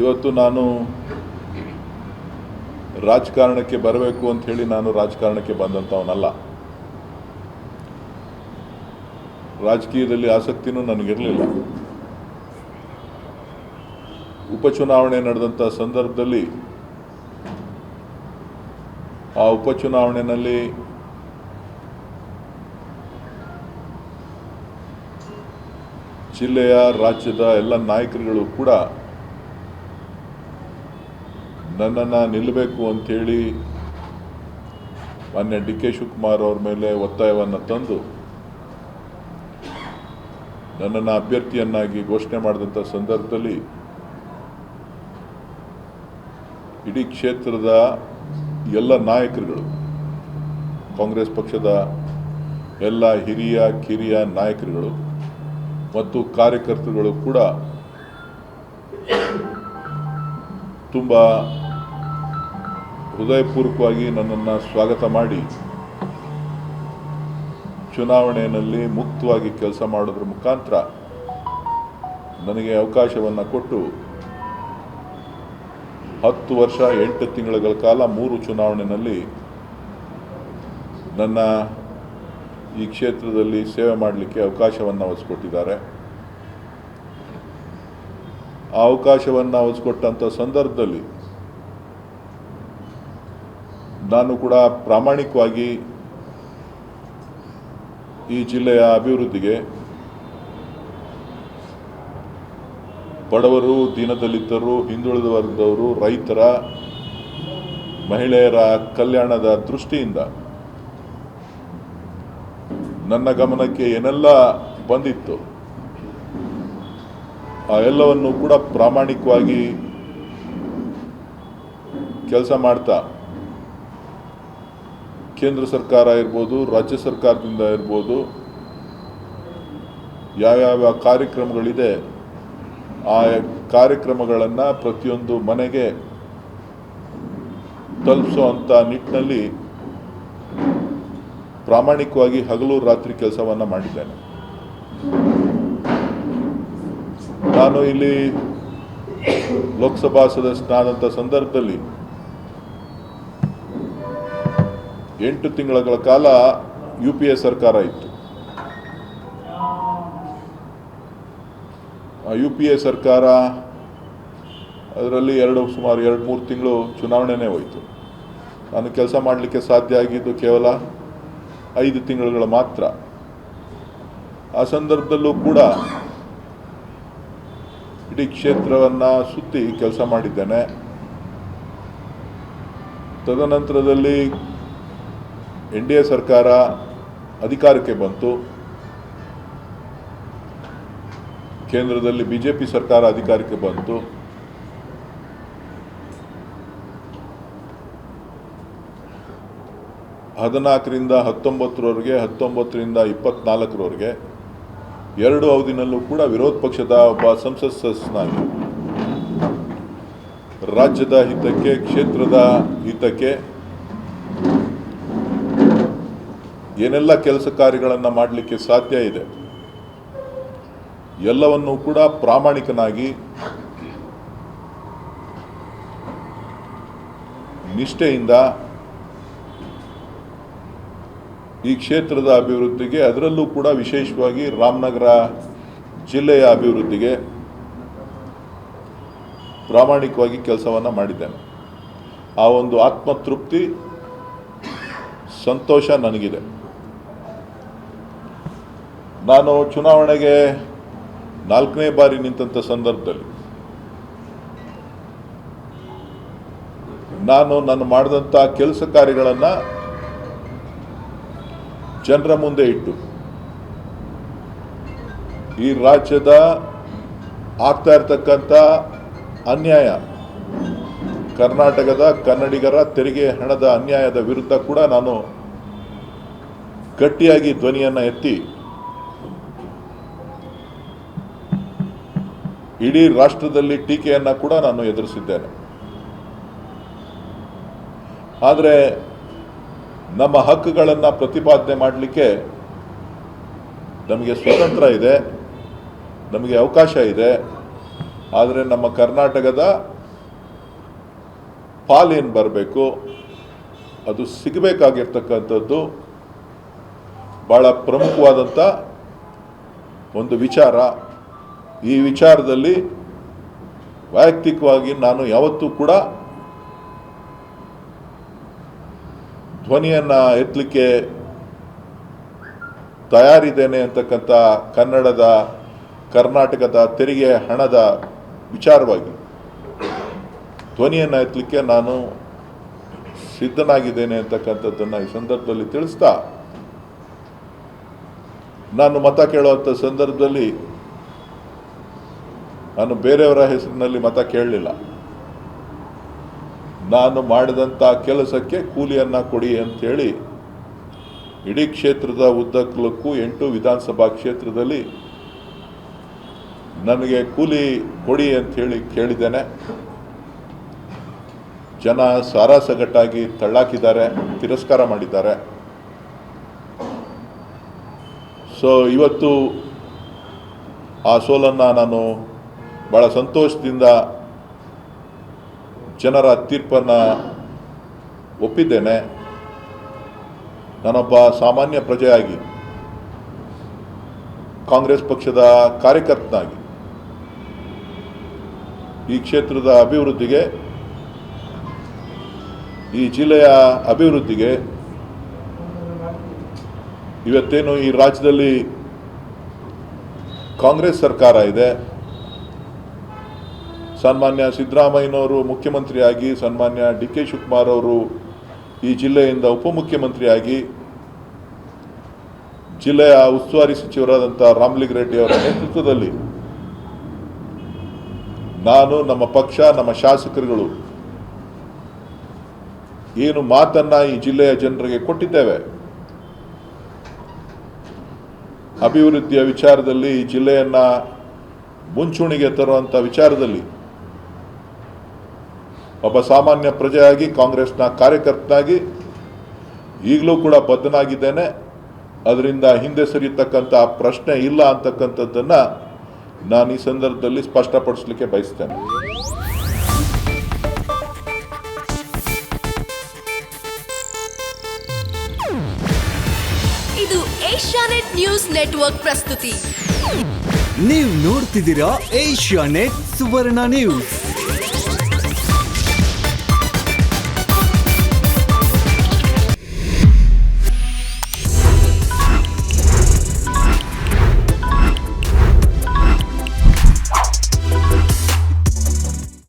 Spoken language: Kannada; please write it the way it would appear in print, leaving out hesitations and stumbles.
ಇವತ್ತು ನಾನು ರಾಜಕಾರಣಕ್ಕೆ ಬರಬೇಕು ಅಂತ ಹೇಳಿ ನಾನು ರಾಜಕಾರಣಕ್ಕೆ ಬಂದಂಥವನಲ್ಲ. ರಾಜಕೀಯದಲ್ಲಿ ಆಸಕ್ತಿನೂ ನನಗಿರಲಿಲ್ಲ. ಉಪಚುನಾವಣೆ ನಡೆದಂಥ ಸಂದರ್ಭದಲ್ಲಿ ಆ ಉಪಚುನಾವಣೆಯಲ್ಲಿ ಜಿಲ್ಲೆಯ ರಾಜ್ಯದ ಎಲ್ಲ ನಾಯಕರುಗಳು ಕೂಡ ನನ್ನನ್ನು ನಿಲ್ಲಬೇಕು ಅಂಥೇಳಿ ಮಾನ್ಯ ಡಿ ಕೆ ಶಿವಕುಮಾರ್ ಅವ್ರ ಮೇಲೆ ಒತ್ತಾಯವನ್ನು ತಂದು ನನ್ನನ್ನು ಅಭ್ಯರ್ಥಿಯನ್ನಾಗಿ ಘೋಷಣೆ ಮಾಡಿದಂಥ ಸಂದರ್ಭದಲ್ಲಿ ಇಡೀ ಕ್ಷೇತ್ರದ ಎಲ್ಲ ನಾಯಕರುಗಳು, ಕಾಂಗ್ರೆಸ್ ಪಕ್ಷದ ಎಲ್ಲ ಹಿರಿಯ ಕಿರಿಯ ನಾಯಕರುಗಳು ಮತ್ತು ಕಾರ್ಯಕರ್ತರುಗಳು ಕೂಡ ತುಂಬ ಹೃದಯಪೂರ್ವಕವಾಗಿ ನನ್ನನ್ನು ಸ್ವಾಗತ ಮಾಡಿ ಚುನಾವಣೆಯಲ್ಲಿ ಮುಕ್ತವಾಗಿ ಕೆಲಸ ಮಾಡೋದ್ರ ಮುಖಾಂತರ ನನಗೆ ಅವಕಾಶವನ್ನು ಕೊಟ್ಟು 10 ವರ್ಷ 8 ತಿಂಗಳ ಕಾಲ 3 ಚುನಾವಣೆಯಲ್ಲಿ ನನ್ನ ಈ ಕ್ಷೇತ್ರದಲ್ಲಿ ಸೇವೆ ಮಾಡಲಿಕ್ಕೆ ಅವಕಾಶವನ್ನು ಒದಗಿಸಿಕೊಟ್ಟಿದ್ದಾರೆ. ಆ ಅವಕಾಶವನ್ನು ಒದಗಿಸಿಕೊಟ್ಟಂಥ ಸಂದರ್ಭದಲ್ಲಿ ನಾನು ಕೂಡ ಪ್ರಾಮಾಣಿಕವಾಗಿ ಈ ಜಿಲ್ಲೆಯ ಅಭಿವೃದ್ಧಿಗೆ, ಬಡವರು, ದೀನದಲಿತರು, ಹಿಂದುಳಿದ ವರ್ಗದವರು, ರೈತರ, ಮಹಿಳೆಯರ ಕಲ್ಯಾಣದ ದೃಷ್ಟಿಯಿಂದ ನನ್ನ ಗಮನಕ್ಕೆ ಏನೆಲ್ಲ ಬಂದಿತ್ತು ಆ ಎಲ್ಲವನ್ನು ಕೂಡ ಪ್ರಾಮಾಣಿಕವಾಗಿ ಕೆಲಸ ಮಾಡ್ತಾ ಕೇಂದ್ರ ಸರ್ಕಾರ ಇರ್ಬೋದು, ರಾಜ್ಯ ಸರ್ಕಾರದಿಂದ ಇರ್ಬೋದು, ಯಾವ್ಯಾವ ಕಾರ್ಯಕ್ರಮಗಳಿದೆ ಆ ಕಾರ್ಯಕ್ರಮಗಳನ್ನು ಪ್ರತಿಯೊಂದು ಮನೆಗೆ ತಲುಪಿಸುವಂಥ ನಿಟ್ಟಿನಲ್ಲಿ ಪ್ರಾಮಾಣಿಕವಾಗಿ ಹಗಲು ರಾತ್ರಿ ಕೆಲಸವನ್ನು ಮಾಡಿದ್ದೇನೆ. ನಾನು ಇಲ್ಲಿ ಲೋಕಸಭಾ ಸದಸ್ಯನಾದಂಥ ಸಂದರ್ಭದಲ್ಲಿ 8 ತಿಂಗಳ ಕಾಲ UPA ಸರ್ಕಾರ ಇತ್ತು. ಆ UPA ಸರ್ಕಾರ ಅದರಲ್ಲಿ ಸುಮಾರು 2-3 ತಿಂಗಳು ಚುನಾವಣೆನೇ ಹೋಯಿತು. ನಾನು ಕೆಲಸ ಮಾಡಲಿಕ್ಕೆ ಸಾಧ್ಯ ಆಗಿದ್ದು ಕೇವಲ 5 ತಿಂಗಳುಗಳು ಮಾತ್ರ. ಆ ಸಂದರ್ಭದಲ್ಲೂ ಕೂಡ ಇಡೀ ಕ್ಷೇತ್ರವನ್ನು ಸುತ್ತಿ ಕೆಲಸ ಮಾಡಿದ್ದೇನೆ. ತದನಂತರದಲ್ಲಿ NDA ಸರ್ಕಾರ ಅಧಿಕಾರಕ್ಕೆ ಬಂತು. ಕೇಂದ್ರದಲ್ಲಿ BJP ಸರ್ಕಾರ ಅಧಿಕಾರಕ್ಕೆ ಬಂತು. ಹದಿನಾಲ್ಕರಿಂದ 19ರವರೆಗೆ, 19ರಿಂದ 24ರವರೆಗೆ 2 ಅವಧಿನಲ್ಲೂ ಕೂಡ ವಿರೋಧ ಪಕ್ಷದ ಒಬ್ಬ ಸಂಸತ್ ಸದಸ್ಯನಾಗಿ ರಾಜ್ಯದ ಹಿತಕ್ಕೆ, ಕ್ಷೇತ್ರದ ಹಿತಕ್ಕೆ ಏನೆಲ್ಲ ಕೆಲಸ ಕಾರ್ಯಗಳನ್ನು ಮಾಡಲಿಕ್ಕೆ ಸಾಧ್ಯ ಇದೆ ಎಲ್ಲವನ್ನೂ ಕೂಡ ಪ್ರಾಮಾಣಿಕನಾಗಿ, ನಿಷ್ಠೆಯಿಂದ ಈ ಕ್ಷೇತ್ರದ ಅಭಿವೃದ್ಧಿಗೆ, ಅದರಲ್ಲೂ ಕೂಡ ವಿಶೇಷವಾಗಿ ರಾಮನಗರ ಜಿಲ್ಲೆಯ ಅಭಿವೃದ್ಧಿಗೆ ಪ್ರಾಮಾಣಿಕವಾಗಿ ಕೆಲಸವನ್ನು ಮಾಡಿದ್ದೇನೆ. ಆ ಒಂದು ಆತ್ಮತೃಪ್ತಿ, ಸಂತೋಷ ನನಗಿದೆ. ನಾನು ಚುನಾವಣೆಗೆ 4ನೇ ಬಾರಿ ನಿಂತ ಸಂದರ್ಭದಲ್ಲಿ ನಾನು ಮಾಡಿದಂಥ ಕೆಲಸ ಕಾರ್ಯಗಳನ್ನು ಜನರ ಮುಂದೆ ಇಟ್ಟು ಈ ರಾಜ್ಯದ ಆಗ್ತಾ ಇರತಕ್ಕಂಥ ಅನ್ಯಾಯ, ಕರ್ನಾಟಕದ ಕನ್ನಡಿಗರ ತೆರಿಗೆ ಹಣದ ಅನ್ಯಾಯದ ವಿರುದ್ಧ ಕೂಡ ನಾನು ಗಟ್ಟಿಯಾಗಿ ಧ್ವನಿಯನ್ನು ಎತ್ತಿ ಇಡೀ ರಾಷ್ಟ್ರದಲ್ಲಿ ಟೀಕೆಯನ್ನು ಕೂಡ ನಾನು ಎದುರಿಸಿದ್ದೇನೆ. ಆದರೆ ನಮ್ಮ ಹಕ್ಕುಗಳನ್ನು ಪ್ರತಿಪಾದನೆ ಮಾಡಲಿಕ್ಕೆ ನಮಗೆ ಸ್ವತಂತ್ರ ಇದೆ, ನಮಗೆ ಅವಕಾಶ ಇದೆ. ಆದರೆ ನಮ್ಮ ಕರ್ನಾಟಕದ ಪಾಲೇನು ಬರಬೇಕು ಅದು ಸಿಗಬೇಕಾಗಿರ್ತಕ್ಕಂಥದ್ದು ಭಾಳ ಪ್ರಮುಖವಾದಂಥ ಒಂದು ವಿಚಾರ. ಈ ವಿಚಾರದಲ್ಲಿ ವೈಯಕ್ತಿಕವಾಗಿ ನಾನು ಯಾವತ್ತೂ ಕೂಡ ಧ್ವನಿಯನ್ನು ಎತ್ತಲಿಕ್ಕೆ ತಯಾರಿದ್ದೇನೆ ಅಂತಕ್ಕಂಥ ಕರ್ನಾಟಕದ ತೆರಿಗೆ ಹಣದ ವಿಚಾರವಾಗಿ ಧ್ವನಿಯನ್ನು ಎತ್ತಲಿಕ್ಕೆ ನಾನು ಸಿದ್ಧನಾಗಿದ್ದೇನೆ ಅಂತಕ್ಕಂಥದ್ದನ್ನು ಈ ಸಂದರ್ಭದಲ್ಲಿ ತಿಳಿಸ್ತಾ, ನಾನು ಮತ ಕೇಳುವಂಥ ಸಂದರ್ಭದಲ್ಲಿ ನಾನು ಬೇರೆಯವರ ಹೆಸರಿನಲ್ಲಿ ಮತ ಕೇಳಲಿಲ್ಲ. ನಾನು ಮಾಡಿದಂಥ ಕೆಲಸಕ್ಕೆ ಕೂಲಿಯನ್ನು ಕೊಡಿ ಅಂಥೇಳಿ ಇಡೀ ಕ್ಷೇತ್ರದ ಉದ್ದಕ್ಕೂ 8 ವಿಧಾನಸಭಾ ಕ್ಷೇತ್ರದಲ್ಲಿ ನನಗೆ ಕೂಲಿ ಕೊಡಿ ಅಂಥೇಳಿ ಕೇಳಿದ್ದೇನೆ. ಜನ ಸಾರಾಸಗಟ್ಟಾಗಿ ತಳ್ಳಾಕಿದ್ದಾರೆ, ತಿರಸ್ಕಾರ ಮಾಡಿದ್ದಾರೆ. ಸೊ ಇವತ್ತು ಆ ಸೋಲನ್ನು ನಾನು ಭಾಳ ಸಂತೋಷದಿಂದ ಜನರ ತೀರ್ಪನ್ನು ಒಪ್ಪಿದ್ದೇನೆ. ನಾನೊಬ್ಬ ಸಾಮಾನ್ಯ ಪ್ರಜೆಯಾಗಿ, ಕಾಂಗ್ರೆಸ್ ಪಕ್ಷದ ಕಾರ್ಯಕರ್ತನಾಗಿ ಈ ಕ್ಷೇತ್ರದ ಅಭಿವೃದ್ಧಿಗೆ, ಈ ಜಿಲ್ಲೆಯ ಅಭಿವೃದ್ಧಿಗೆ, ಇವತ್ತೇನು ಈ ರಾಜ್ಯದಲ್ಲಿ ಕಾಂಗ್ರೆಸ್ ಸರ್ಕಾರ ಇದೆ, ಸನ್ಮಾನ್ಯ ಸಿದ್ದರಾಮಯ್ಯನವರು ಮುಖ್ಯಮಂತ್ರಿಯಾಗಿ, ಸನ್ಮಾನ್ಯ ಡಿ ಕೆ ಶಿವಕುಮಾರ್ ಅವರು ಈ ಜಿಲ್ಲೆಯಿಂದ ಉಪಮುಖ್ಯಮಂತ್ರಿಯಾಗಿ, ಜಿಲ್ಲೆಯ ಉಸ್ತುವಾರಿ ಸಚಿವರಾದಂಥ ರಾಮಲಿಂಗಾರೆಡ್ಡಿ ಅವರ ನೇತೃತ್ವದಲ್ಲಿ ನಾನು, ನಮ್ಮ ಪಕ್ಷ, ನಮ್ಮ ಶಾಸಕರುಗಳು ಏನು ಮಾತನ್ನು ಈ ಜಿಲ್ಲೆಯ ಜನರಿಗೆ ಕೊಟ್ಟಿದ್ದೇವೆ, ಅಭಿವೃದ್ಧಿಯ ವಿಚಾರದಲ್ಲಿ ಈ ಜಿಲ್ಲೆಯನ್ನು ಮುಂಚೂಣಿಗೆ ತರುವಂಥ ವಿಚಾರದಲ್ಲಿ ಒಬ್ಬ ಸಾಮಾನ್ಯ ಪ್ರಜೆಯಾಗಿ, ಕಾಂಗ್ರೆಸ್ನ ಕಾರ್ಯಕರ್ತನಾಗಿ ಈಗಲೂ ಕೂಡ ಬದ್ಧನಾಗಿದ್ದೇನೆ. ಅದರಿಂದ ಹಿಂದೆ ಸರಿಯತಕ್ಕಂಥ ಪ್ರಶ್ನೆ ಇಲ್ಲ ಅಂತಕ್ಕಂಥದ್ದನ್ನು ನಾನು ಈ ಸಂದರ್ಭದಲ್ಲಿ ಸ್ಪಷ್ಟಪಡಿಸಲಿಕ್ಕೆ ಬಯಸ್ತೇನೆ. ಇದು ಏಷ್ಯಾನೆಟ್ ನ್ಯೂಸ್ ನೆಟ್ವರ್ಕ್ ಪ್ರಸ್ತುತಿ. ನೀವು ನೋಡ್ತಿದ್ದೀರಾ ಏಷ್ಯಾನೆಟ್ ಸುವರ್ಣ ನ್ಯೂಸ್.